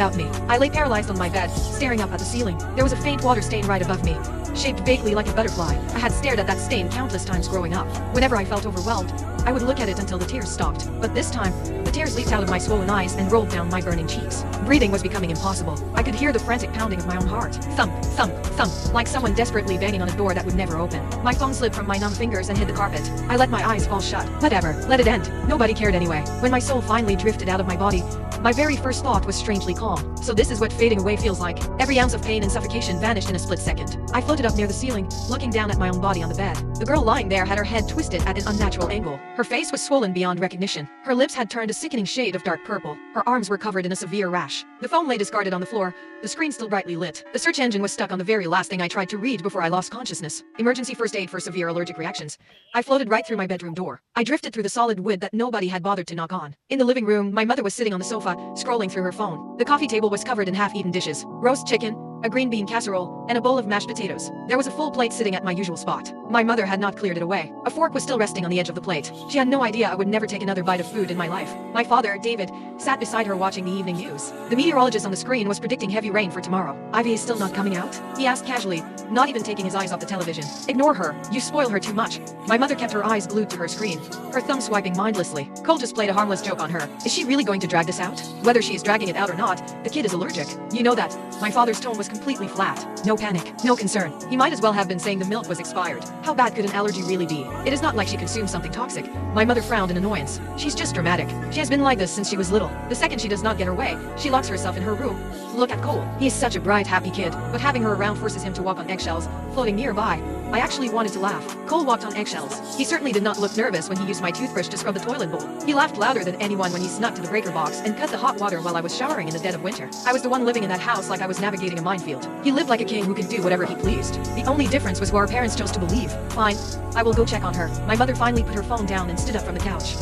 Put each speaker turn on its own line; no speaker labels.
Without me. I lay paralyzed on my bed, staring up at the ceiling. There was a faint water stain right above me, shaped vaguely like a butterfly. I had stared at that stain countless times growing up. Whenever I felt overwhelmed, I would look at it until the tears stopped. But this time, the tears leaked out of my swollen eyes and rolled down my burning cheeks. Breathing was becoming impossible. I could hear the frantic pounding of my own heart. Thump, thump, thump, like someone desperately banging on a door that would never open. My phone slipped from my numb fingers and hit the carpet. I let my eyes fall shut. Whatever, let it end. Nobody cared anyway. When my soul finally drifted out of my body, my very first thought was strangely calm. So this is what fading away feels like. Every ounce of pain and suffocation vanished in a split second. I floated up near the ceiling, looking down at my own body on the bed. The girl lying there had her head twisted at an unnatural angle. Her face was swollen beyond recognition. Her lips had turned a sickening shade of dark purple. Her arms were covered in a severe rash. The phone lay discarded on the floor, the screen still brightly lit. The search engine was stuck on the very last thing I tried to read before I lost consciousness. Emergency first aid for severe allergic reactions. I floated right through my bedroom door. I drifted through the solid wood that nobody had bothered to knock on. In the living room, my mother was sitting on the sofa, scrolling through her phone. The coffee table was covered in half-eaten dishes. Roast chicken, a green bean casserole, and a bowl of mashed potatoes. There was a full plate sitting at my usual spot. My mother had not cleared it away. A fork was still resting on the edge of the plate. She had no idea I would never take another bite of food in my life. My father, David, sat beside her watching the evening news. The meteorologist on the screen was predicting heavy rain for tomorrow. Ivy is still not coming out? He asked casually, not even taking his eyes off the television. Ignore her. You spoil her too much. My mother kept her eyes glued to her screen, her thumb swiping mindlessly. Cole just played a harmless joke on her. Is she really going to drag this out? Whether she is dragging it out or not, the kid is allergic. You know that. My father's tone was completely flat. No panic, no concern. He might as well have been saying the milk was expired. How bad could an allergy really be? It is not like she consumed something toxic. My mother frowned in annoyance. She's just dramatic. She has been like this since she was little. The second she does not get her way, she locks herself in her room. Look at Cole. He is such a bright, happy kid, but having her around forces him to walk on eggshells, floating nearby. I actually wanted to laugh. Cole walked on eggshells. He certainly did not look nervous when he used my toothbrush to scrub the toilet bowl. He laughed louder than anyone when he snuck to the breaker box and cut the hot water while I was showering in the dead of winter. I was the one living in that house like I was navigating a minefield. He lived like a king who could do whatever he pleased. The only difference was who our parents chose to believe. Fine, I will go check on her. My mother finally put her phone down and stood up from the couch.